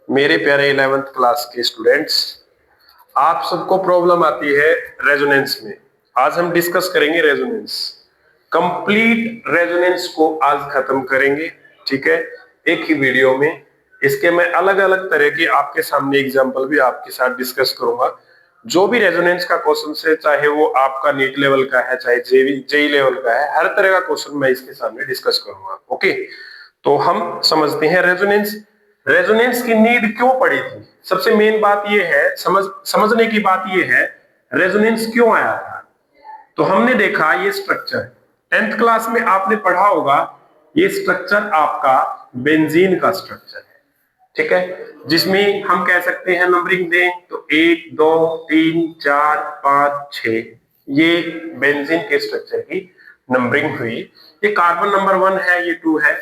मेरे प्यारे 11th class के स्टूडेंट्स, आप सबको प्रॉब्लम आती है रेजोनेंस में। आज हम डिस्कस करेंगे रेजोनेंस, कंप्लीट रेजोनेंस को आज खत्म करेंगे। ठीक है, एक ही वीडियो में। इसके मैं अलग अलग तरह के आपके सामने एग्जांपल भी आपके साथ डिस्कस करूंगा। जो भी रेजोनेंस का क्वेश्चन है, चाहे वो आपका नीट लेवल का है, चाहे जेई लेवल का है, हर तरह का क्वेश्चन मैं इसके सामने डिस्कस करूंगा। ओके, तो हम समझते हैं रेजोनेंस। रेजोनेंस की नीड क्यों पड़ी थी? सबसे मेन बात यह है, समझने की बात यह है, रेजोनेंस क्यों आया था। तो हमने देखा ये स्ट्रक्चर 10th क्लास में आपने पढ़ा होगा। ये स्ट्रक्चर आपका बेंजीन का स्ट्रक्चर है। ठीक है, जिसमें हम कह सकते हैं नंबरिंग दें तो 1 2 3 4 5 6, ये बेंजीन के स्ट्रक्चर की नंबरिंग हुई। ये कार्बन नंबर 1 है, ये 2 है।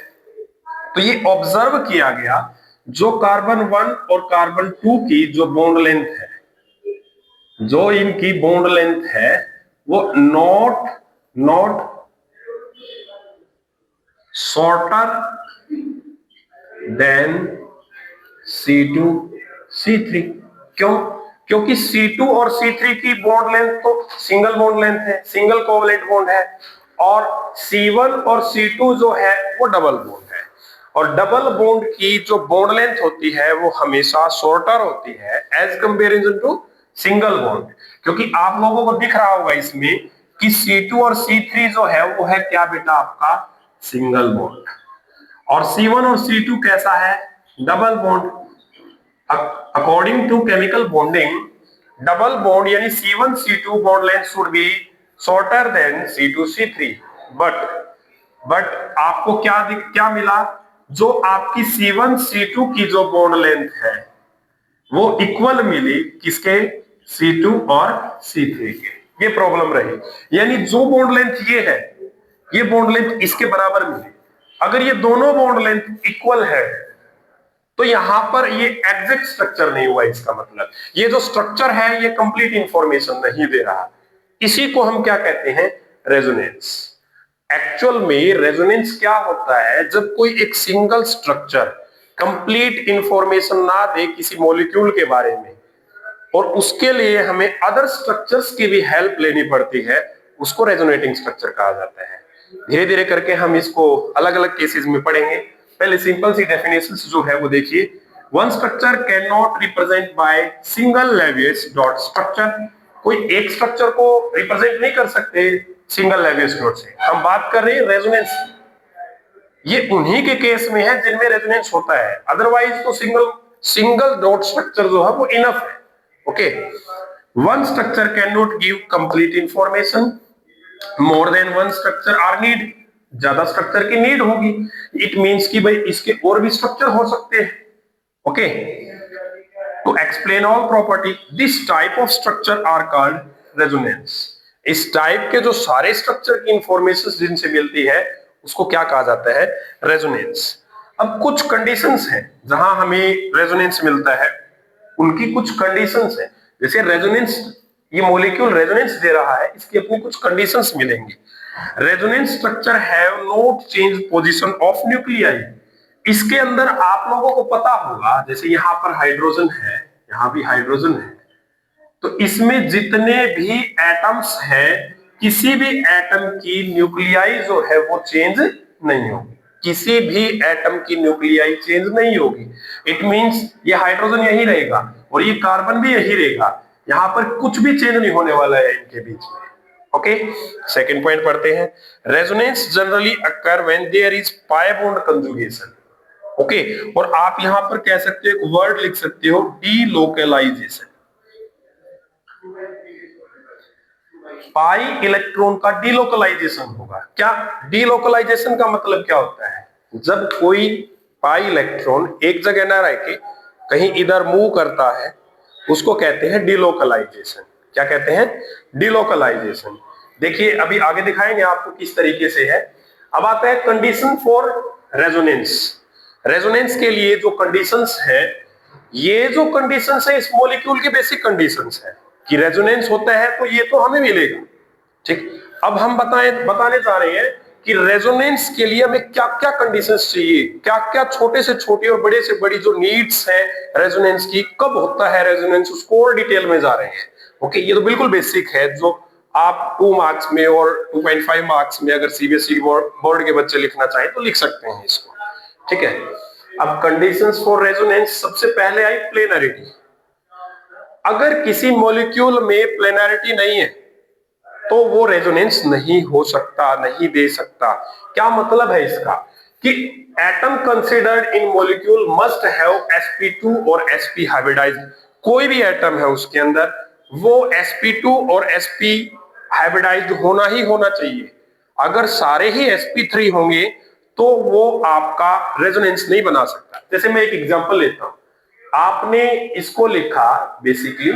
तो ये ऑब्जर्व किया गया, जो कार्बन 1 और कार्बन 2 की जो बॉन्ड लेंथ है, जो इनकी बॉन्ड लेंथ है, वो not shorter than C2 C3। क्यों? क्योंकि C2 और C3 की बॉन्ड लेंथ तो सिंगल बॉन्ड लेंथ है, सिंगल कोवलेंट बॉन्ड है, और C1 और C2 जो है वो डबल बॉन्ड है। और डबल बॉन्ड की जो बॉन्ड लेंथ होती है वो हमेशा शॉर्टर होती है as comparison to single bond. क्योंकि आप लोगों को दिख रहा होगा इसमें कि C2 और C3 जो है वो है क्या बेटा, आपका सिंगल बॉन्ड, और C1 और C2 कैसा है, double bond. According to chemical bonding, double bond यानी C1 C2 bond length should be shorter than C2 C3। But आपको क्या मिला, जो आपकी C1 C2 की जो बॉन्ड लेंथ है वो इक्वल मिली किसके, C2 और C3 के। ये प्रॉब्लम रही, यानी जो बॉन्ड लेंथ ये है, ये बॉन्ड लेंथ इसके बराबर मिली। अगर ये दोनों बॉन्ड लेंथ इक्वल है तो यहां पर ये एग्जैक्ट स्ट्रक्चर नहीं हुआ। इसका मतलब ये जो स्ट्रक्चर है ये कंप्लीट इंफॉर्मेशन नहीं दे रहा। इसी को हम क्या कहते हैं, रेजोनेंस। एक्चुअल में रेजोनेंस क्या होता है, जब कोई एक सिंगल स्ट्रक्चर कंप्लीट इंफॉर्मेशन ना दे किसी मॉलिक्यूल के बारे में, और उसके लिए हमें अदर स्ट्रक्चर्स की भी हेल्प लेनी पड़ती है, उसको रेजोनेटिंग स्ट्रक्चर कहा जाता है। धीरे धीरे करके हम इसको अलग अलग केसेस में पढ़ेंगे। पहले सिंपल सी डेफिनेशन जो है वो देखिए। One structure can not represent by single Lewis dot structure. कोई एक स्ट्रक्चर को रिप्रेजेंट नहीं कर सकते सिंगल लेवियस डॉट से। हम बात कर रहे हैं रेजोनेंस, ये उन्हीं के केस में है जिनमें रेजोनेंस होता है, अदरवाइज तो सिंगल डॉट स्ट्रक्चर जो है वो इनफ है। Okay, one structure can not give complete information, more than one structure are need. ज्यादा स्ट्रक्चर की नीड होगी, इट मींस कि भाई इसके और भी स्ट्रक्चर हो सकते हैं। Okay, to explain all property this type of structure are called resonance. इस टाइप के जो सारे स्ट्रक्चर की इंफॉर्मेशन जिनसे मिलती है उसको क्या कहा जाता है, रेजोनेंस। अब कुछ कंडीशंस हैं जहां हमें रेजोनेंस मिलता है, उनकी कुछ कंडीशंस हैं। जैसे रेजोनेंस, ये मॉलिक्यूल रेजोनेंस दे रहा है, इसकी अपनी कुछ कंडीशंस मिलेंगी। Resonance structure have not change position of nuclei. इसके अंदर आप लोगों को पता होगा, जैसे यहां पर हाइड्रोजन है, यहां भी हाइड्रोजन है, तो इसमें जितने भी एटम्स हैं, किसी भी एटम की न्यूक्लियाई जो है वो चेंज नहीं होगी। किसी भी एटम की न्यूक्लियाई चेंज नहीं होगी। इट मींस ये हाइड्रोजन यही रहेगा और ये कार्बन भी यही रहेगा। यहां पर कुछ भी चेंज नहीं होने वाला है इनके बीच में। ओके, सेकंड पॉइंट पढ़ते हैं। Resonance generally occur when there is pi bond conjugation. Okay, और आप यहां पर कह सकते हो, एक वर्ड लिख सकते हो, डीलोकलाइजेशन। पाई इलेक्ट्रॉन का डीलोकलाइजेशन होगा। क्या डीलोकलाइजेशन का मतलब क्या होता है, जब कोई पाई इलेक्ट्रॉन एक जगह ना रह के कहीं इधर मूव करता है, उसको कहते हैं डीलोकलाइजेशन। क्या कहते हैं, डीलोकलाइजेशन। देखिए अभी आगे दिखाएंगे आपको किस तरीके से है। अब आता है कंडीशन फॉर रेजोनेंस। रेजोनेंस के लिए जो कंडीशंस है, ये जो कंडीशंस है इस मॉलिक्यूल की बेसिक कंडीशंस है कि रेजोनेंस होता है तो ये तो हमें मिलेगा। ठीक, अब हम बताने जा रहे हैं कि रेजोनेंस के लिए हमें क्या क्या कंडीशंस चाहिए, क्या क्या छोटे से छोटी और बड़े से बड़ी जो नीड्स है रेजोनेंस की, कब होता है रेजोनेंस, उसको और डिटेल में जा रहे हैं। ओके, ये तो बिल्कुल बेसिक है जो आप 2 मार्क्स में और 2.5 मार्क्स में अगर सीबीएसई बोर्ड के बच्चे लिखना चाहें तो लिख सकते हैं इसको। ठीक है, अब कंडीशंस फॉर रेजोनेंस, सबसे पहले आई प्लेनरिटी। अगर किसी मॉलिक्यूल में प्लेनरिटी नहीं है तो वो रेजोनेंस नहीं हो सकता, नहीं दे सकता। क्या मतलब है इसका कि atom considered in molecule must have sp2 और sp हाइब्रिडाइज्ड। कोई भी एटम है उसके अंदर वो sp2 और sp हाइब्रिडाइज्ड होना ही होना चाहिए। अगर सारे ही sp3 होंगे तो वो आपका रेजोनेंस नहीं बना सकता। जैसे मैं एक एग्जांपल लेता हूं, आपने इसको लिखा, बेसिकली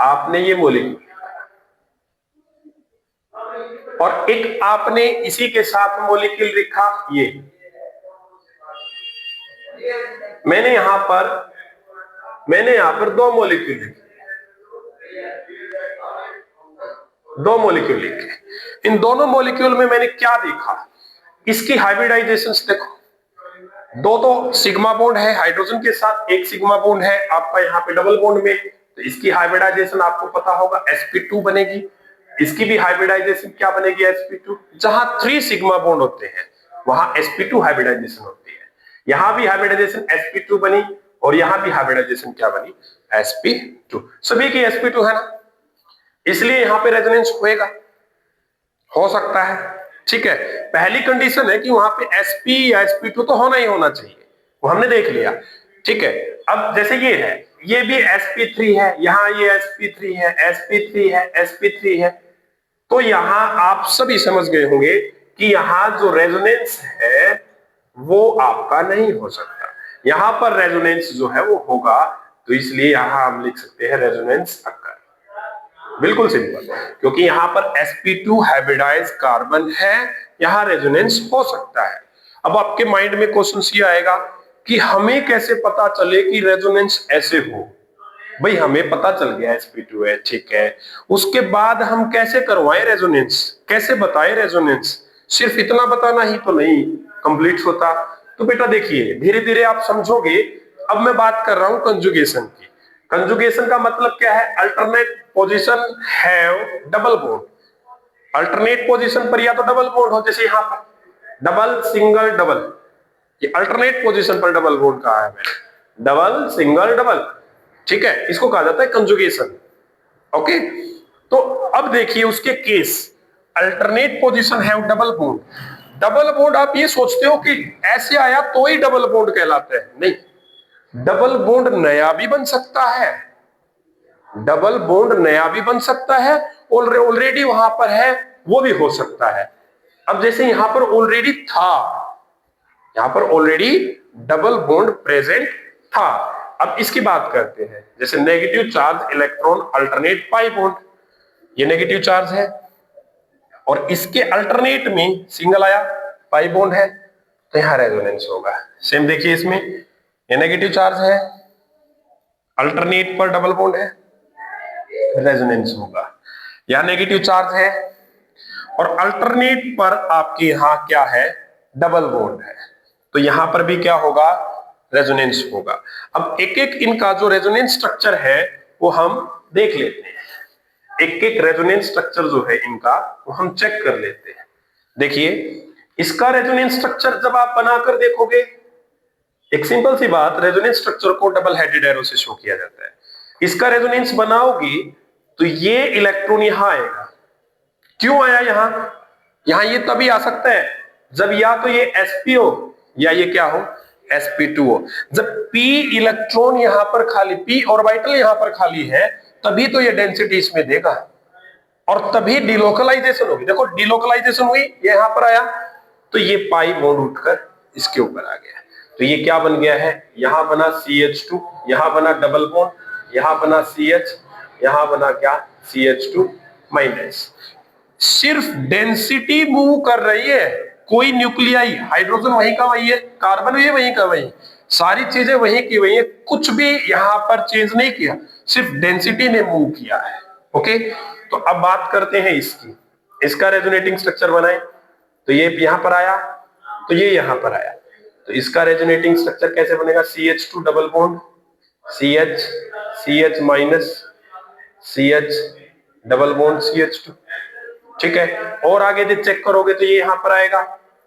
आपने ये मॉलिक्यूल और एक आपने इसी के साथ मॉलिक्यूल लिखा, ये मैंने यहां पर दो मॉलिक्यूल लिखे, इन दोनों मॉलिक्यूल में मैंने क्या देखा, इसकी हाइब्रिडाइजेशंस देखो। दो तो सिग्मा बॉन्ड है हाइड्रोजन के साथ, एक सिग्मा बॉन्ड है आपका यहाँ पे डबल बॉन्ड में, तो इसकी हाइब्रिडाइजेशन आपको पता होगा sp2 बनेगी। इसकी भी हाइब्रिडाइजेशन क्या बनेगी, sp2। जहां 3 सिग्मा बॉन्ड होते हैं वहां sp2 हाइब्रिडाइजेशन होती है। यहां भी हाइब्रिडाइजेशन sp2 बनी और यहां भी हाइब्रिडाइजेशन क्या बनी, sp2। सभी की sp2 है ना, इसलिए यहां पे रेजोनेंस होएगा, हो सकता है। ठीक है, पहली कंडीशन है कि वहां पे sp या sp2 तो होना ही होना चाहिए, वो हमने देख लिया। ठीक है, अब जैसे ये है, ये भी sp3 है, यहां ये sp3 है, sp3 है, sp3 है, तो यहां आप सभी समझ गए होंगे कि यहां जो रेजोनेंस है वो आपका नहीं हो सकता। यहां पर रेजोनेंस जो है वो होगा, तो इसलिए यहां हम लिख सकते हैं रेजोनेंस अकर। बिल्कुल सिंपल, क्योंकि यहां पर sp2 हाइब्रिडाइज कार्बन है, यहां रेजोनेंस हो सकता है। अब आपके माइंड में क्वेश्चन ये आएगा कि हमें कैसे पता चले कि रेजोनेंस ऐसे हो। भाई हमें पता चल गया sp2 है, ठीक है, उसके बाद हम कैसे करवाएं रेजोनेंस, कैसे बताएं रेजोनेंस, सिर्फ इतना बताना ही तो नहीं कंप्लीट होता। तो बेटा देखिए, धीरे धीरे आप समझोगे। अब मैं बात कर रहा हूं कंजुगेशन की। कंजुगेशन का मतलब क्या है, alternate position have double bond. Alternate position पर या तो डबल बॉन्ड हो, जैसे यहां पर डबल सिंगल डबल, ये अल्टरनेट पोजीशन पर डबल बॉन्ड कहा है मैंने, डबल सिंगल डबल। ठीक है, इसको कहा जाता है कंजुगेशन। ओके, तो अब देखिए उसके केस, अल्टरनेट पोजीशन है डबल बॉन्ड। डबल बॉन्ड आप ये सोचते हो कि ऐसे आया तो ही डबल बॉन्ड कहलाता है, नहीं, डबल बॉन्ड नया भी बन सकता है, डबल बॉन्ड नया भी बन सकता है, ऑलरेडी वहां पर है वो भी हो सकता है। अब जैसे यहां पर ऑलरेडी था, यहां पर ऑलरेडी डबल बॉन्ड प्रेजेंट था। अब इसकी बात करते हैं, जैसे negative charge electron alternate pi bond, ये नेगेटिव चार्ज है और इसके अल्टरनेट में सिंगल आया पाई बॉन्ड है, तो यहां रेजोनेंस होगा। सेम देखिए इसमें, ये नेगेटिव चार्ज है, अल्टरनेट पर डबल बॉन्ड है, रेजोनेंस होगा। यहां नेगेटिव चार्ज है और अल्टरनेट पर आपके यहां क्या है, डबल बॉन्ड है, तो यहां पर भी क्या होगा, रेजोनेंस होगा। अब एक एक इनका जो रेजोनेंस स्ट्रक्चर है वो हम देख लेते हैं, एक एक रेजोनेंस स्ट्रक्चर जो है इनका वो हम चेक कर लेते हैं। देखिए इसका रेजोनेंस स्ट्रक्चर जब आप बनाकर देखोगे, एक सिंपल सी बात, रेजोनेंस स्ट्रक्चर को डबल हेडेड एरो से शो किया जाता है। इसका रेजोनेंस बनाओगी तो ये इलेक्ट्रॉन यहां आएगा। क्यों आया यहां, यहां ये तभी आ सकता है जब या तो ये sp हो या ये क्या हो, sp2 हो। जब p इलेक्ट्रॉन यहां पर खाली, p ऑर्बिटल यहां पर खाली है, तभी तो ये डेंसिटी इसमें देगा और तभी डिलोकलाइजेशन होगी। देखो डिलोकलाइजेशन हुई, ये यहां पर आया तो ये पाई बॉन्ड उठकर इसके ऊपर आ गया, तो ये क्या बन गया है, यहां बना CH2, यहां बना डबल बॉन्ड, यहां बना CH, यहां बना क्या, CH2 माइनस। सिर्फ डेंसिटी मूव कर रही है, कोई न्यूक्लियाई, हाइड्रोजन वहीं का वहीं है, कार्बन भी वहीं का वहीं, सारी चीजें वहीं की वहीं है, कुछ भी यहां पर चेंज नहीं किया, सिर्फ डेंसिटी ने मूव किया है। ओके, तो अब बात करते हैं इसकी, इसका रेजोनेटिंग स्ट्रक्चर बनाए। तो ये यहां पर आया, तो ये यहां पर आया, तो इसका रेजोनेटिंग स्ट्रक्चर कैसे बनेगा? CH2 double bond CH, CH minus CH double bond CH2, ठीक है। और आगे यदि चेक करोगे तो ये यहां पर आएगा,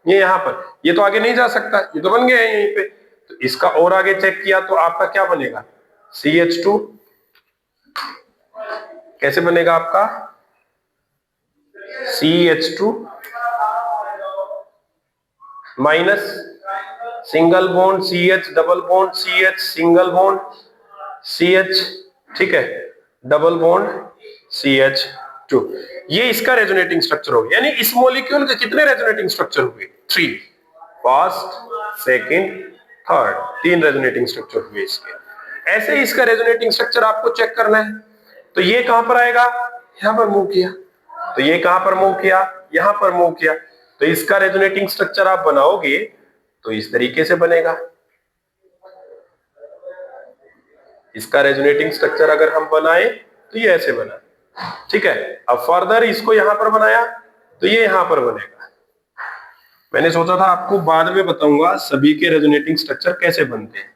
ये यहां पर, ये तो आगे नहीं जा सकता, ये तो बन गया है यहीं पे, तो इसका और आगे चेक किया तो आपका क्या बनेगा? CH2 कैसे बनेगा आपका? CH2 minus single bond CH double bond CH single bond CH, ठीक है, डबल बॉन्ड CH2। ये इसका रेजोनेटिंग स्ट्रक्चर हो गया। यानी इस मॉलिक्यूल के कितने रेजोनेटिंग स्ट्रक्चर हुए? 3, first, second, third, 3 resonating structure हुए इसके। ऐसे ही इसका रेजोनेटिंग स्ट्रक्चर आपको चेक करना है, तो ये कहां पर आएगा? यहां पर मूव किया, तो ये कहां पर मूव किया? यहां पर मूव किया, तो इसका रेजोनेटिंग स्ट्रक्चर आप बनाओगे तो इस तरीके से बनेगा। इसका रेजोनेटिंग स्ट्रक्चर अगर हम बनाए तो ये ऐसे बना, ठीक है। अब फर्दर इसको यहां पर बनाया तो ये यहां पर बनेगा। मैंने सोचा था आपको बाद में बताऊंगा सभी के रेजोनेटिंग स्ट्रक्चर कैसे बनते हैं,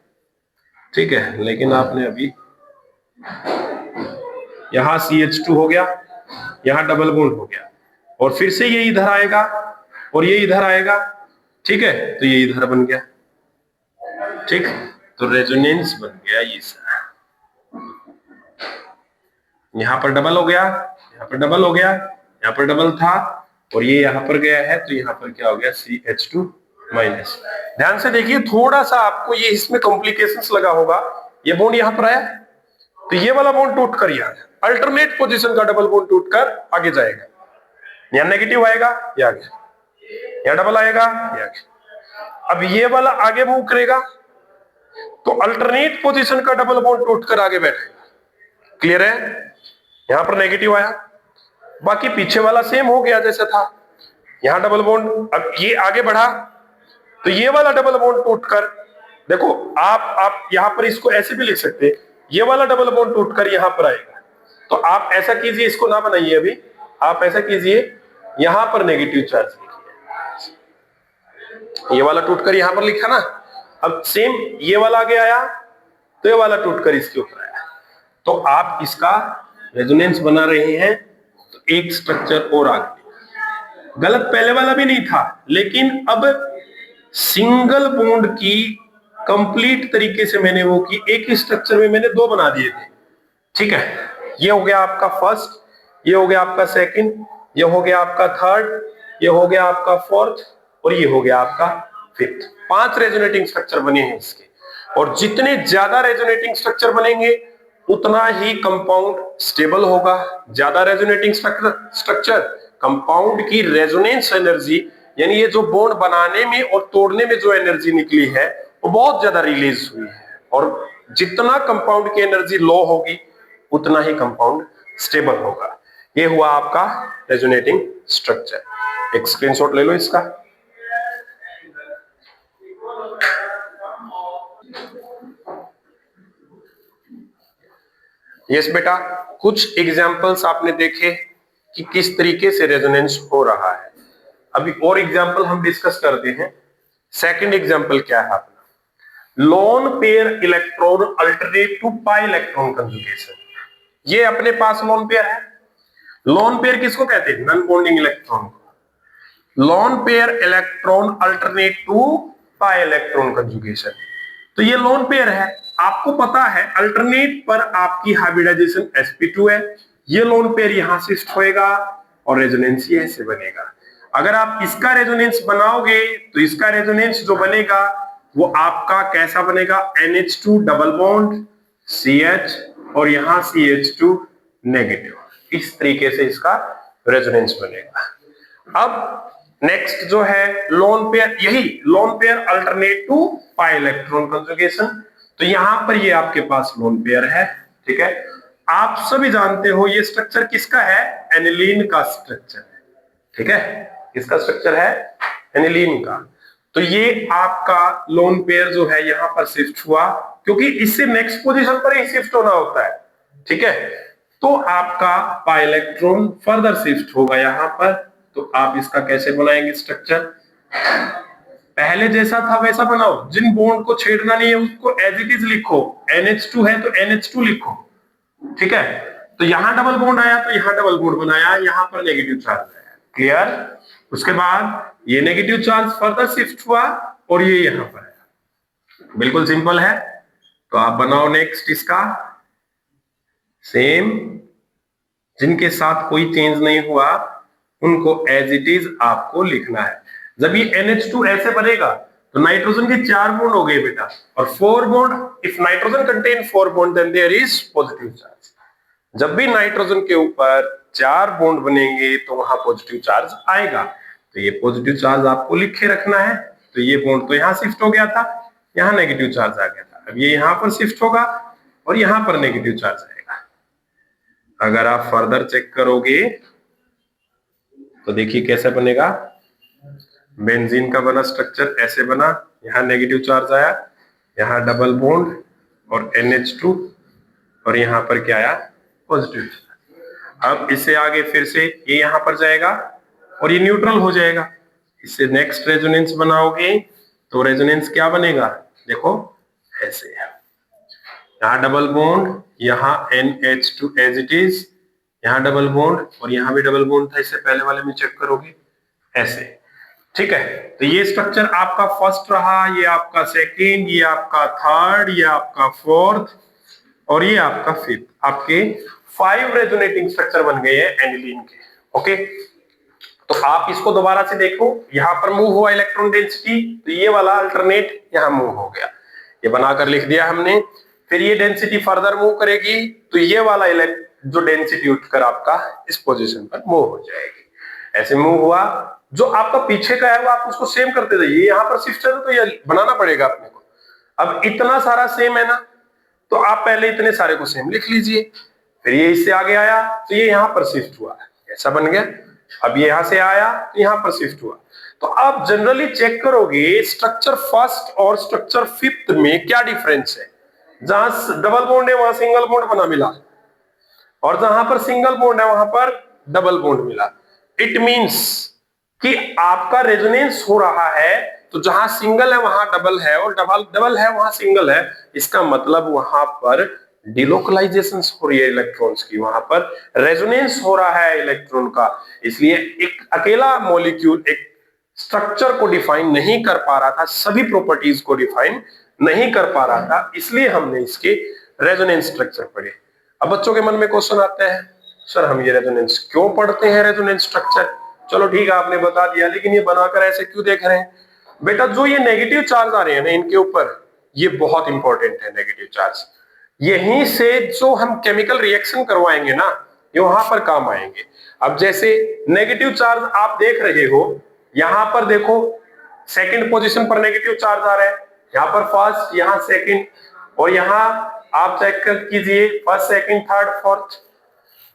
ठीक है, लेकिन आपने अभी यहां CH2 हो गया, यहां डबल बॉन्ड हो गया, और फिर से ये इधर आएगा और ये इधर आएगा, ठीक है, तो ये इधर बन गया, ठीक, तो रेजोनेंस बन गया ये सारा। यहां पर डबल हो गया, यहां पर डबल हो गया, यहां पर डबल था, और ये यहां पर गया है, तो यहां पर क्या हो गया? CH2 minus. ध्यान से देखिए, थोड़ा सा आपको ये इसमें कॉम्प्लिकेशंस लगा होगा। ये बॉन्ड यहां पर आया, तो ये वाला बॉन्ड टूट कर यहां अल्टरनेट पोजीशन का डबल बॉन्ड टूट कर आगे जाएगा, यहां नेगेटिव आएगा, ये आगे, यहां डबल आएगा, ये आगे। अब ये वाला आगे मूव करेगा तो अल्टरनेट पोजीशन का डबल बॉन्ड टूट कर आगे बैठेगा। क्लियर है? यहां पर नेगेटिव आया, बाकी पीछे वाला सेम हो गया जैसा था, यहां डबल बॉन्ड। अब ये आगे बढ़ा तो ये वाला डबल बॉन्ड टूटकर, देखो आप यहां पर इसको ऐसे भी लिख सकते हैं, ये वाला डबल बॉन्ड टूटकर यहां पर आएगा। तो आप ऐसा कीजिए, इसको ना बनाइए अभी, आप ऐसा कीजिए, यहां पर नेगेटिव चार्ज लिखिए, ये वाला टूटकर यहां पर लिखा ना, अब सेम ये वाला आगे आया तो ये वाला टूटकर इसके ऊपर आया। तो आप इसका रेजोनेंस बना रहे हैं, तो एक स्ट्रक्चर और आ गया। गलत पहले वाला भी नहीं था, लेकिन अब सिंगल बॉन्ड की कंप्लीट तरीके से मैंने वो की, एक ही स्ट्रक्चर में मैंने 2 बना दिए थे, ठीक है। ये हो गया आपका फर्स्ट, ये हो गया आपका सेकंड, ये हो गया आपका थर्ड, ये हो गया आपका फोर्थ, और ये हो गया आपका फिफ्थ। 5 रेजोनेटिंग स्ट्रक्चर बने हैं इसके, और जितने ज्यादा रेजोनेटिंग स्ट्रक्चर बनेंगे उतना ही कंपाउंड स्टेबल होगा। ज्यादा रेजोनेटिंग स्ट्रक्चर, कंपाउंड की रेजोनेंस एनर्जी, यानी ये जो बॉन्ड बनाने में और तोड़ने में जो एनर्जी निकली है वो बहुत ज्यादा रिलीज हुई है, और जितना कंपाउंड की एनर्जी लो होगी उतना ही कंपाउंड स्टेबल होगा। ये हुआ आपका रेजोनेटिंग स्ट्रक्चर। एक स्क्रीनशॉट ले लो इसका। यस बेटा, कुछ एग्जाम्पल्स आपने देखे कि किस तरीके से रेजोनेंस हो रहा है। अभी और एग्जाम्पल हम डिस्कस करते हैं। सेकंड एग्जाम्पल क्या है अपना? Lone pair electron alternate to pi electron conjugation. ये अपने पास लोन पेयर है। लोन पेयर किसको कहते हैं? नॉन बॉन्डिंग इलेक्ट्रॉन को। Lone pair electron alternate to pi electron conjugation, तो ये लोन पेयर है। आपको पता है अल्टरनेट पर आपकी हाइब्रिडाइजेशन sp2 है, ये लोन पेयर यहां शिफ्ट होएगा और रेजोनेंस ये ऐसे बनेगा। अगर आप इसका रेजोनेंस बनाओगे तो इसका रेजोनेंस जो बनेगा वो आपका कैसा बनेगा? NH2 डबल बॉन्ड CH और यहां CH2 नेगेटिव, इस तरीके से इसका रेजोनेंस बनेगा। अब नेक्स्ट जो है लोन पेयर, यही lone pair alternate to pi electron conjugation. तो यहां पर ये आपके पास लोन पेयर है, ठीक है। आप सभी जानते हो ये स्ट्रक्चर किसका है? एनिलीन का स्ट्रक्चर है, ठीक है। किसका स्ट्रक्चर है? एनिलीन का। तो ये आपका लोन पेयर जो है यहां पर शिफ्ट हुआ, क्योंकि इससे नेक्स्ट पोजीशन पर ही शिफ्ट होना होता है, ठीक है। तो आपका पाई इलेक्ट्रॉन फर्दर शिफ्ट होगा यहां पर, तो आप इसका कैसे बनाएंगे स्ट्रक्चर, पहले जैसा था वैसा बनाओ, जिन बॉन्ड को छेड़ना नहीं है उसको एज इट इज लिखो, NH2 है तो NH2 लिखो, ठीक है। तो यहां डबल बॉन्ड आया तो यहां डबल बॉन्ड बनाया, यहां पर नेगेटिव चार्ज आया, क्लियर। उसके बाद ये नेगेटिव चार्ज फर्दर शिफ्ट हुआ और ये यहां पर आया, बिल्कुल सिंपल है। तो आप बनाओ नेक्स्ट इसका सेम, जिनके साथ कोई चेंज नहीं हुआ उनको एज इट इज आपको लिखना है। जब ये NH2 ऐसे बनेगा तो नाइट्रोजन के 4 बॉन्ड हो गए बेटा, और 4 bond, if nitrogen contain 4 bond then there is positive charge. जब भी नाइट्रोजन के ऊपर 4 बॉन्ड बनेंगे तो वहां पॉजिटिव चार्ज आएगा, तो ये पॉजिटिव चार्ज आपको लिखे रखना है। तो ये बॉन्ड तो यहां शिफ्ट हो गया था, यहां नेगेटिव चार्ज आ गया था, अब ये यहां पर शिफ्ट होगा और यहां पर नेगेटिव चार्ज आएगा। अगर आप फर्दर चेक करोगे तो देखिए कैसे बनेगा, बेंजीन का बना स्ट्रक्चर ऐसे बना, यहां नेगेटिव चार्ज आया, यहां डबल बॉन्ड और NH2, और यहां पर क्या आया, पॉजिटिव। अब इससे आगे फिर से ये यहां पर जाएगा और ये न्यूट्रल हो जाएगा। इससे नेक्स्ट रेजोनेंस बनाओगे तो रेजोनेंस क्या बनेगा, देखो ऐसे, यहां डबल बॉन्ड, यहां NH2 एज इट इज, यहां डबल बॉन्ड और यहां भी डबल बॉन्ड था, इससे पहले वाले में चेक करोगे ऐसे, ठीक है। तो ये स्ट्रक्चर आपका फर्स्ट रहा, ये आपका सेकंड, ये आपका थर्ड, ये आपका फोर्थ और ये आपका फिफ्थ, आपके 5 रेजोनेटिंग स्ट्रक्चर बन गए हैं एनिलीन के, ओके। तो आप इसको दोबारा से देखो, यहां पर मूव हुआ इलेक्ट्रॉन डेंसिटी, तो ये वाला अल्टरनेट यहां मूव हो गया, ये बनाकर लिख दिया हमने। फिर ये डेंसिटी फर्दर मूव करेगी तो ये वाला जो डेंसिटी उठकर आपका इस पोजीशन पर मूव हो जाएगी, ऐसे मूव हुआ। जो आपका पीछे का है वो आप उसको सेम करते जाइए, यहां पर शिफ्ट है तो ये बनाना पड़ेगा अपने को। अब इतना सारा सेम है ना, तो आप पहले इतने सारे को सेम लिख लीजिए, फिर ये इससे आगे आया तो ये यहां पर शिफ्ट हुआ, ऐसा बन गया। अब ये यहां से आया तो यहां पर शिफ्ट हुआ। तो आप जनरली चेक करोगे स्ट्रक्चर फर्स्ट और स्ट्रक्चर फिफ्थ में क्या डिफरेंस है, जहां डबल बॉन्ड है वहां सिंगल बॉन्ड बना मिला, और जहां पर सिंगल बॉन्ड है वहां पर डबल बॉन्ड मिला। इट मींस कि आपका रेजोनेंस हो रहा है, तो जहां सिंगल है वहां डबल है और डबल है वहां सिंगल है, इसका मतलब वहां पर डिलोकलाइजेशन हो रही है इलेक्ट्रॉन्स की, वहां पर रेजोनेंस हो रहा है इलेक्ट्रॉन का। इसलिए एक अकेला मॉलिक्यूल एक स्ट्रक्चर को डिफाइन नहीं कर पा रहा था, सभी प्रॉपर्टीज को डिफाइन नहीं कर पा रहा था, इसलिए हमने इसके रेजोनेंस स्ट्रक्चर पढ़े। अब बच्चों के मन में क्वेश्चन आते हैं, सर हम ये रेजोनेंस क्यों पढ़ते हैं, रेजोनेंस स्ट्रक्चर, चलो ठीक है आपने बता दिया, लेकिन ये बनाकर ऐसे क्यों देख रहे हैं। बेटा जो ये नेगेटिव चार्ज आ रहे हैं ना इनके ऊपर, ये बहुत इंपॉर्टेंट है नेगेटिव चार्ज, यहीं से जो हम केमिकल रिएक्शन करवाएंगे ना ये वहां पर काम आएंगे। अब जैसे नेगेटिव चार्ज आप देख रहे हो, यहां पर देखो सेकंड पोजीशन पर नेगेटिव चार्ज आ रहा है, यहां पर फर्स्ट, यहां सेकंड, और यहां आप चेक कर कीजिए फर्स्ट सेकंड थर्ड फोर्थ,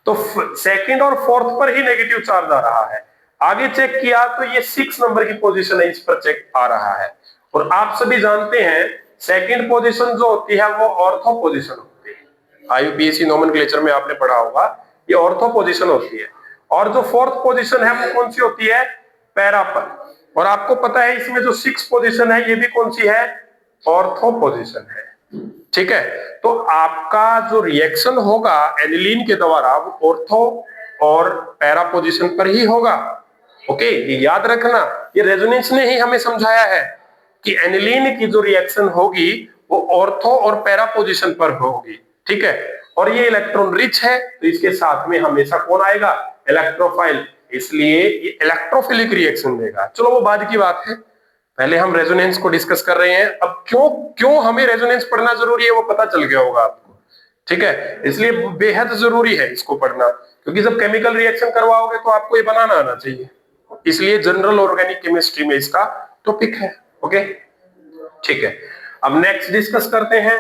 तो सेकंड और फोर्थ पर ही नेगेटिव चार्ज आ रहा है। आगे चेक किया तो ये 6 नंबर की पोजीशन है, इस पर चेक आ रहा है। और आप सभी जानते हैं सेकंड पोजीशन जो होती है वो ऑर्थो पोजीशन होती है, IUPAC नोमेनक्लेचर में आपने पढ़ा होगा, ये ऑर्थो पोजीशन होती है। और जो फोर्थ पोजीशन है वो कौन सी होती है, पैरा पर। और आपको पता है इसमें जो 6 पोजीशन है ये भी कौन सी है, ऑर्थो पोजीशन है, ठीक है। तो आपका जो रिएक्शन होगा एनिलीन के द्वारा वो ऑर्थो और पैरा पोजीशन पर ही होगा, ओके। ये याद रखना, ये रेजोनेंस ने ही हमें समझाया है कि एनिलीन की जो रिएक्शन होगी वो ऑर्थो और पैरा पोजीशन पर होगी, ठीक है। और ये इलेक्ट्रॉन रिच है तो इसके साथ में हमेशा कौन आएगा, इलेक्ट्रोफाइल, इसलिए ये इलेक्ट्रोफिलिक रिएक्शन देगा। चलो वो बाद की बात है, पहले हम रेजोनेंस को डिस्कस कर रहे हैं। अब क्यों हमें रेजोनेंस पढ़ना जरूरी है वो पता चल गया होगा आपको, ठीक है। इसलिए बेहद जरूरी है इसको पढ़ना, क्योंकि जब केमिकल रिएक्शन करवाओगे तो आपको ये बनाना आना चाहिए, इसलिए जनरल ऑर्गेनिक केमिस्ट्री में इसका टॉपिक है, ओके, ठीक है। अब नेक्स्ट डिस्कस करते हैं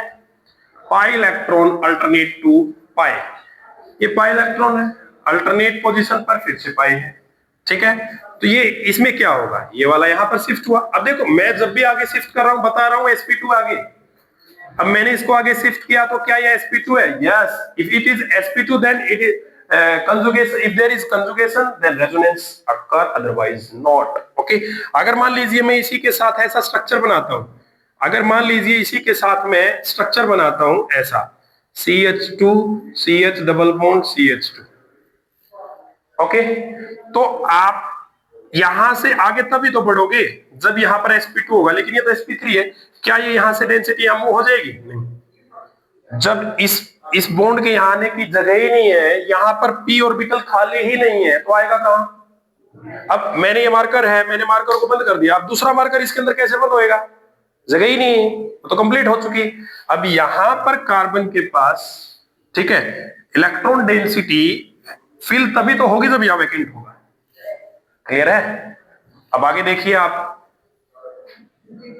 पाई इलेक्ट्रॉन अल्टरनेट टू पाई। ये पाई इलेक्ट्रॉन है, अल्टरनेट पोजीशन पर फिर से पाई है, ठीक है। तो ये इसमें क्या होगा, ये वाला यहां पर शिफ्ट हुआ। अब देखो मैं जब भी आगे शिफ्ट कर रहा हूं बता रहा हूं sp2 आगे, अब मैंने इसको आगे शिफ्ट किया तो क्या ये sp2 है, yes. If it is sp2 then it is conjugation, if there is conjugation then resonance occur, otherwise not. Okay, अगर मान लीजिए मैं इसी के साथ ऐसा स्ट्रक्चर बनाता हूं, अगर मान लीजिए इसी के साथ मैं स्ट्रक्चर बनाता हूं ऐसा CH2 CH double bond CH2, okay, तो आप यहां से आगे तभी तो बढ़ोगे जब यहां पर sp2 होगा, लेकिन ये तो sp3 है, क्या ये यहां से डेंसिटी यहां मूव हो जाएगी? नहीं। जब इस बॉन्ड के यहां आने की जगह ही नहीं है, यहां पर p ऑर्बिटल खाली ही नहीं है, तो आएगा कहां? अब मैंने ये मार्कर है, मैंने मार्कर को बंद कर दिया, अब दूसरा मार्कर इसके अंदर कैसे बंद होएगा? जगह ही नहीं है, तो कंप्लीट हो चुकी। अब यहां पर कार्बन के पास, ठीक है, इलेक्ट्रॉन डेंसिटी फिल तभी तो होगी जब यहां वैकेंट होगा। क्लियर है? अब आगे देखिए आप,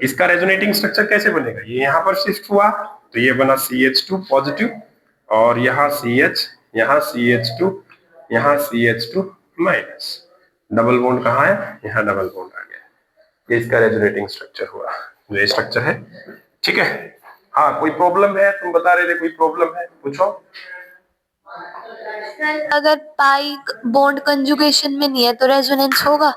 इसका रेजोनेटिंग स्ट्रक्चर कैसे बनेगा? ये यहां पर शिफ्ट हुआ तो ये बना CH2 पॉजिटिव, और यहां CH, यहां CH2, यहां CH2 माइनस, डबल बॉन्ड कहां है? यहां डबल बॉन्ड आ गया। ये इसका रेजोनेटिंग स्ट्रक्चर हुआ, जो ये स्ट्रक्चर है, ठीक है। हाँ, कोई प्रॉब्लम है? तुम बता रहे थे कोई प्रॉब्लम है, पूछो। अगर पाई बॉन्ड कंजुगेशन में नहीं है तो रेजोनेंस होगा?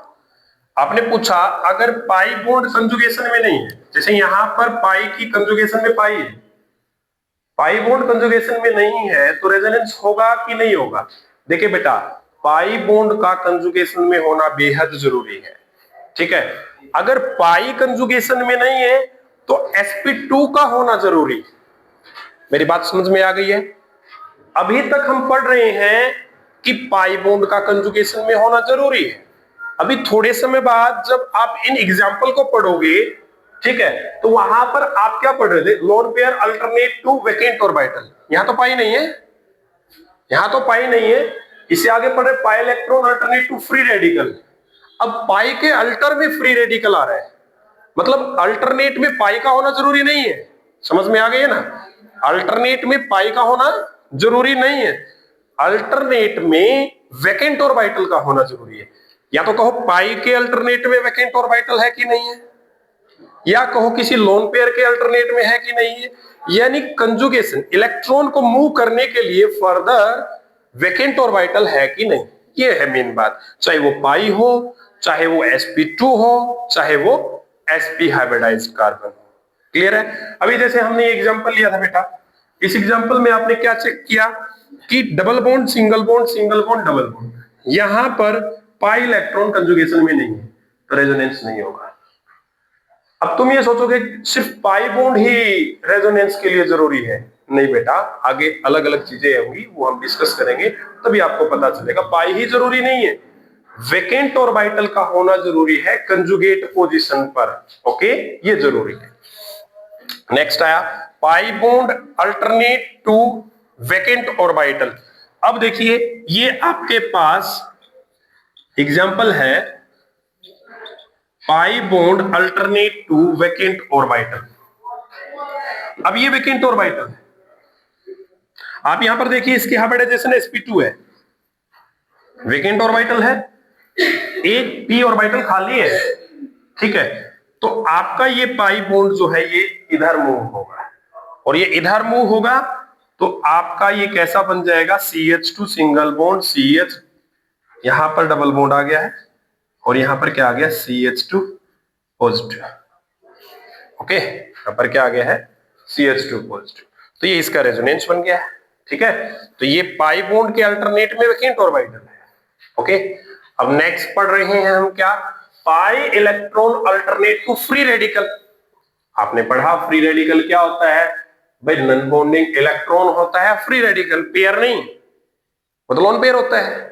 आपने पूछा अगर पाई बॉन्ड कंजुगेशन में नहीं है, जैसे यहां पर पाई की कंजुगेशन में पाई है, पाई बॉन्ड कंजुगेशन में नहीं है तो रेजोनेंस होगा कि नहीं होगा? देखिए बेटा, पाई बॉन्ड का कंजुगेशन में होना बेहद जरूरी है, ठीक है। अगर पाई कंजुगेशन में नहीं है तो sp2 का होना जरूरी है। मेरी बात समझ में आ गई है? अभी तक हम पढ़ रहे हैं कि पाई बॉन्ड का कंजुगेशन में होना जरूरी है। अभी थोड़े समय बाद जब आप इन एग्जाम्पल को पढ़ोगे, ठीक है, तो वहां पर आप क्या पढ़ रहे थे? Lone pair alternate to vacant orbital. यहां तो पाई नहीं है, यहां तो पाई नहीं है। इससे आगे पढ़े pi electron alternate to free radical. अब पाई के अल्टर में फ्री रेडिकल आ रहा है, मतलब अल्टरनेट में पाई का होना जरूरी नहीं है। समझ में आ गई है ना? अल्टरनेट में पाई का होना जरूरी नहीं है, अल्टरनेट में वैकेंट ऑर्बिटल का होना जरूरी है। या तो कहो पाई के अल्टरनेट में वैकेंट ऑर्बिटल है कि नहीं है, या कहो किसी लोन पेयर के अल्टरनेट में है कि नहीं है। यानी कंजुगेशन, इलेक्ट्रॉन को मूव करने के लिए फर्दर वैकेंट ऑर्बिटल है कि नहीं, ये है मेन बात। चाहे वो पाई हो, चाहे वो sp2 हो, चाहे वो sp हाइब्रिडाइज्ड कार्बन हो। क्लियर है? अभी जैसे हमने एग्जांपल लिया था बेटा, इस एग्जांपल में आपने क्या चेक किया कि double bond single bond, single bond double bond, यहां पर पाई इलेक्ट्रॉन कंजुगेशन में नहीं है तो रेजोनेंस नहीं होगा। अब तुम ये सोचोगे सिर्फ पाई बॉन्ड ही रेजोनेंस के लिए जरूरी है, नहीं बेटा, आगे अलग अलग चीजें होंगी, वो हम डिस्कस करेंगे, तभी आपको पता चलेगा। पाई ही जरूरी नहीं है, वैकेंट ऑर्बिटल का होना जरूरी है कंजुगेट पोजीशन पर, ओके, ये जरूरी है। नेक्स्ट आया pi bond alternate to vacant orbital. अब देखिए ये आपके पास एग्जांपल है pi bond alternate to vacant orbital. अब ये वैकेंट ऑर्बिटल है, आप यहां पर देखिए इसकी हाइब्रिडाइजेशन sp2 है, वैकेंट ऑर्बिटल है, एक p ऑर्बिटल खाली है, ठीक है। तो आपका ये पाई बॉन्ड जो है ये इधर मूव होगा, और ये इधर मूव होगा तो आपका ये कैसा बन जाएगा? CH2 सिंगल बॉन्ड CH, यहां पर डबल बॉन्ड आ गया है, और यहां पर क्या आ गया? CH2 पॉजिटिव, ओके, यहां पर क्या आ गया है? CH2 positive. तो ये इसका रेजोनेंस बन गया है, ठीक है। तो ये पाई बॉन्ड के अल्टरनेट में वैकेंट ऑर्बिटल है, ओके। अब नेक्स्ट पढ़ रहे हैं हम क्या? Pi electron alternate to free radical. आपने पढ़ा फ्री रेडिकल क्या होता है भाई? नॉन बॉन्डिंग इलेक्ट्रॉन होता है फ्री रेडिकल, पेयर नहीं, वो तो लोन पेयर होता है।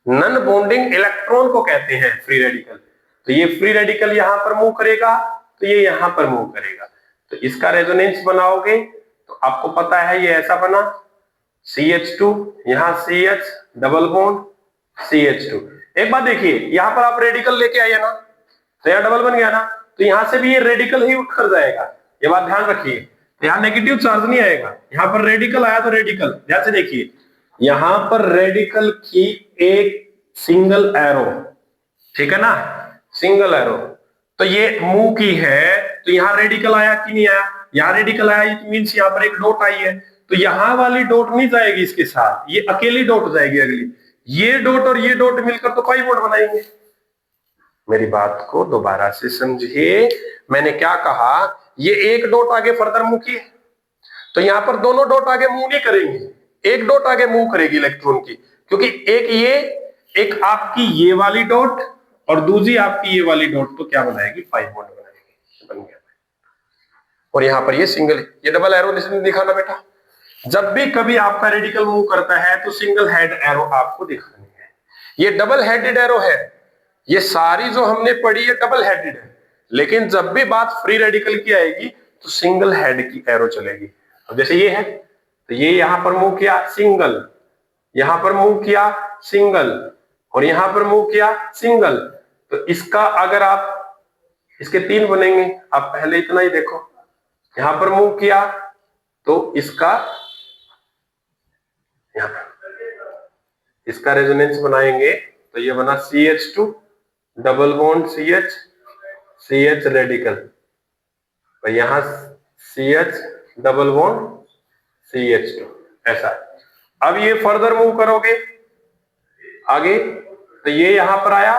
नॉन बॉन्डिंग इलेक्ट्रॉन को कहते हैं फ्री रेडिकल। तो ये फ्री रेडिकल यहां पर मूव करेगा तो ये यहां पर मूव करेगा, तो इसका रेजोनेंस बनाओगे तो आपको पता है ये ऐसा बना, CH2, यहां CH डबल बॉन्ड CH2। एक बात देखिए, यहां पर आप रेडिकल लेके आइए ना, तो यहां डबल बन गया ना, तो यहां से भी ये रेडिकल ही उठकर जाएगा, ये बात ध्यान रखिए। तो यहां नेगेटिव चार्ज नहीं आएगा, यहां पर रेडिकल आया तो रेडिकल, ध्यान से देखिए, यहां पर रेडिकल की एक सिंगल एरो, ठीक है ना, सिंगल एरो, तो ये मूव की है, तो यहां रेडिकल आया कि नहीं आया? यहां रेडिकल आया, इट मींस यहां पर एक डॉट आई है, तो यहां वाली डॉट नहीं जाएगी इसके साथ, ये अकेली डॉट जाएगी अगली, ये डॉट और ये डॉट मिलकर तो पाई बॉन्ड बनाएंगे। मेरी बात को दोबारा से समझिए, मैंने क्या कहा, ये एक डॉट आगे फर्दर मूव किए, तो यहां पर दोनों डॉट आगे मूव नहीं करेंगी, एक डॉट आगे मूव करेगी इलेक्ट्रॉन की, क्योंकि एक ये, एक आपकी ये वाली डॉट और दूसरी आपकी ये वाली डॉट, तो क्या बनाएगी, पाई बॉन्ड बनाएगी, बन गया। और यहां पर ये सिंगल, ये डबल एरो दिखाना बेटा, जब भी कभी आपका रेडिकल मूव करता है तो सिंगल हेड एरो आपको दिखानी है। ये डबल हेडेड एरो है, ये सारी जो हमने पढ़ी है डबल हेडेड है, लेकिन जब भी बात फ्री रेडिकल की आएगी तो सिंगल हेड की एरो चलेगी। अब जैसे ये है, तो ये यहां पर मूव किया सिंगल, यहां पर मूव किया सिंगल, और यहां पर मूव किया सिंगल, तो इसका अगर आप, इसके 3 बनेंगे, आप पहले इतना ही देखो, यहां पर मूव किया तो इसका, यहां इसका रेजोनेंस बनाएंगे तो ये बना CH2 double bond CH, CH radical, तो यहां CH डबल बॉन्ड CH2, ऐसा। अब ये फर्दर मूव करोगे आगे, तो ये यहां पर आया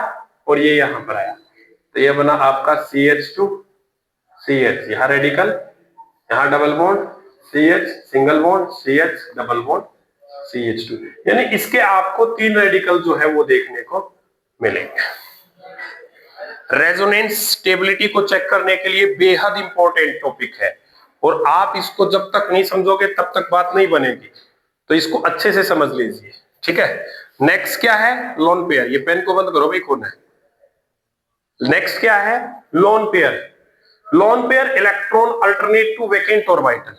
और ये यहां पर आया, तो ये बना आपका CH2 CH, यहां रेडिकल, यहां double bond CH single bond CH double bond CH2, यानी इसके आपको 3 रेडिकल जो है वो देखने को मिलेंगे। रेजोनेंस स्टेबिलिटी को चेक करने के लिए बेहद इंपॉर्टेंट टॉपिक है, और आप इसको जब तक नहीं समझोगे तब तक बात नहीं बनेगी, तो इसको अच्छे से समझ लीजिए, ठीक है। नेक्स्ट क्या है, लोन पेयर, ये पेन को बंद करो भाई, कौन है। नेक्स्ट क्या है, lone pair. Lone pair electron alternate to vacant orbital,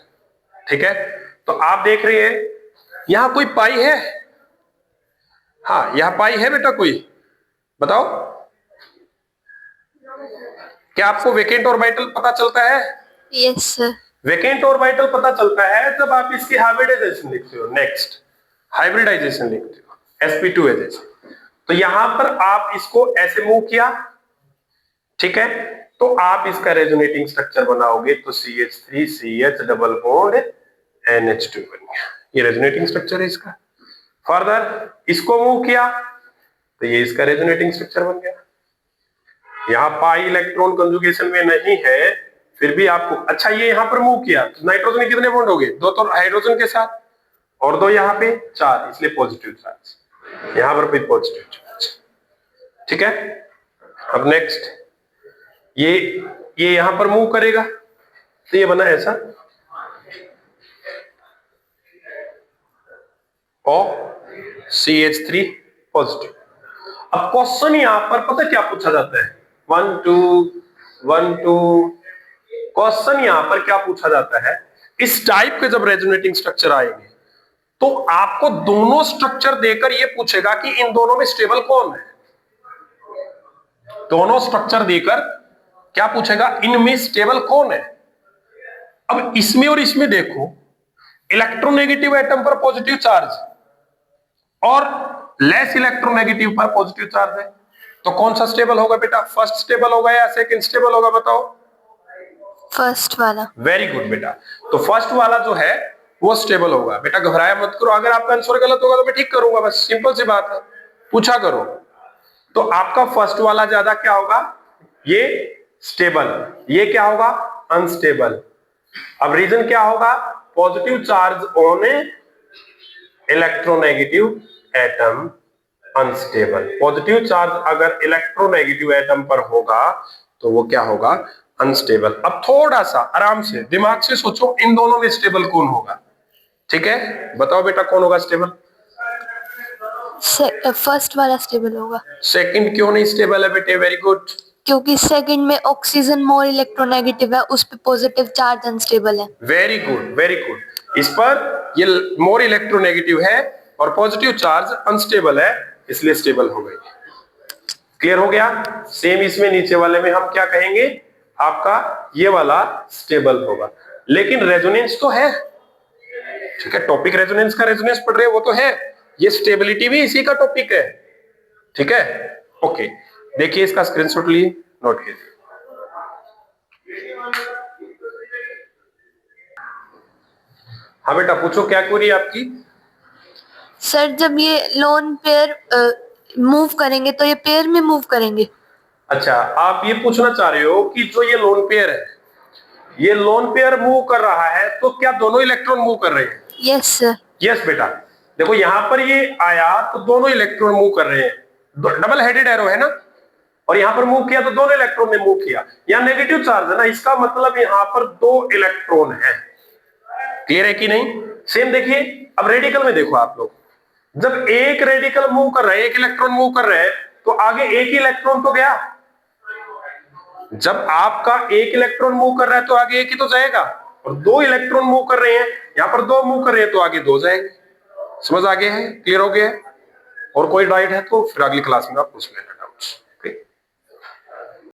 ठीक है। तो आप देख रहे हैं यहां कोई पाई है, हाँ यहां पाई है बेटा, कोई बताओ, क्या आपको वेकेंट ऑर्बिटल पता चलता है? Yes sir. वेकेंट ऑर्बिटल पता चलता है जब आप इसकी हाइब्रिडाइजेशन लिखते हो, नेक्स्ट हाइब्रिडाइजेशन लिखते हो, sp2 है जैसे, तो यहां पर आप इसको ऐसे मूव किया, ठीक है, तो आप इसका रेजोनेटिंग स्ट्रक्चर बनाओगे तो CH3 CH double bond NH2 बन गया, ये रेजोनेटिंग स्ट्रक्चर है इसका। फर्दर इसको मूव किया तो ये इसका रेजोनेटिंग स्ट्रक्चर बन गया। यहां पाई इलेक्ट्रॉन कंजुगेशन में नहीं है, फिर भी आपको, अच्छा ये यहां पर मूव किया तो नाइट्रोजन में कितने बॉन्ड हो गए, 2 तो हाइड्रोजन के साथ और 2 यहां पे 4, इसलिए पॉजिटिव चार्ज, यहां पर भी पॉजिटिव चार्ज, ठीक है। अब नेक्स्ट ये यहां पर मूव करेगा तो ये बना ऐसा, और CH3 पॉजिटिव। अब क्वेश्चन यहां पर पता क्या पूछा जाता है, 1 2 1 2, क्वेश्चन यहां पर क्या पूछा जाता है, इस टाइप के जब रेजोनेटिंग स्ट्रक्चर आएंगे तो आपको दोनों स्ट्रक्चर देकर यह पूछेगा कि इन दोनों में स्टेबल कौन है। दोनों स्ट्रक्चर देकर क्या पूछेगा, इनमें स्टेबल कौन है। अब इसमें और इसमें देखो, इलेक्ट्रोनेगेटिव एटम पर पॉजिटिव चार्ज और लेस इलेक्ट्रोनेगेटिव पर पॉजिटिव चार्ज है, तो कौन सा स्टेबल होगा बेटा, फर्स्ट स्टेबल होगा या सेकंड स्टेबल होगा, बताओ। फर्स्ट वाला। वेरी गुड बेटा, तो फर्स्ट वाला जो है वो स्टेबल होगा। बेटा घबराया मत करो, अगर आपका आंसर गलत होगा तो मैं ठीक करूंगा, बस सिंपल सी बात है, पूछा करो। तो आपका फर्स्ट वाला ज्यादा क्या होगा, ये स्टेबल, ये क्या होगा, अनस्टेबल। अब रीजन क्या होगा, positive charge on electronegative atom unstable. Positive charge अगर इलेक्ट्रोनेगेटिव एटम पर होगा तो वो क्या होगा, अनस्टेबल। अब थोड़ा सा आराम से दिमाग से सोचो, इन दोनों में स्टेबल कौन होगा, ठीक है, बताओ बेटा कौन होगा स्टेबल। फर्स्ट वाला स्टेबल होगा। सेकंड क्यों नहीं स्टेबल है बेटे, वेरी गुड, क्योंकि सेकंड में ऑक्सीजन मोर इलेक्ट्रोनेगेटिव है, उस पे पॉजिटिव चार्ज अनस्टेबल है। वेरी गुड वेरी गुड, इस पर ये मोर इलेक्ट्रोनेगेटिव है और पॉजिटिव चार्ज अनस्टेबल है, इसलिए स्टेबल हो गई। क्लियर हो गया। सेम इसमें नीचे वाले में हम क्या कहेंगे, आपका ये वाला स्टेबल होगा, लेकिन रेजोनेंस तो है, ठीक है, टॉपिक रेजोनेंस का, रेजोनेंस पढ़ रहे हो वो तो है, ये स्टेबिलिटी भी इसी का टॉपिक है, ठीक है। ओके, देखिए इसका स्क्रीनशॉट लिए नोट कीजिए। हाँ बेटा पूछो, क्या क्वेरी है आपकी? सर जब ये लोन पेयर मूव करेंगे तो ये पेयर में मूव करेंगे। अच्छा, आप ये पूछना चाह रहे हो कि जो ये लोन पेयर है, ये लोन पेयर मूव कर रहा है तो क्या दोनों इलेक्ट्रॉन मूव कर रहे हैं? Yes sir. यस बेटा, देखो यहां पर ये आया तो दोनों इलेक्ट्रॉन मूव कर रहे हैं, डबल हेडेड एरो है ना, और यहां पर मूव किया तो दोनों इलेक्ट्रॉन ने मूव किया। यहां नेगेटिव चार्ज है ना, इसका मतलब यहां पर दो इलेक्ट्रॉन है। क्लियर है कि नहीं? सेम देखिए, अब रेडिकल में देखो आप लोग, जब एक रेडिकल मूव कर रहे हैं, एक इलेक्ट्रॉन मूव कर रहे हैं, तो आगे एक ही इलेक्ट्रॉन तो गया। जब आपका एक इलेक्ट्रॉन मूव कर रहा है तो आगे एक ही तो जाएगा, और दो इलेक्ट्रॉन मूव कर रहे हैं, यहां पर दो मूव कर रहे हैं तो आगे दो जाएंगे। समझ आ गया है? क्लियर हो गया है? और कोई डाउट है तो फिर अगली क्लास में आप पूछ लेना।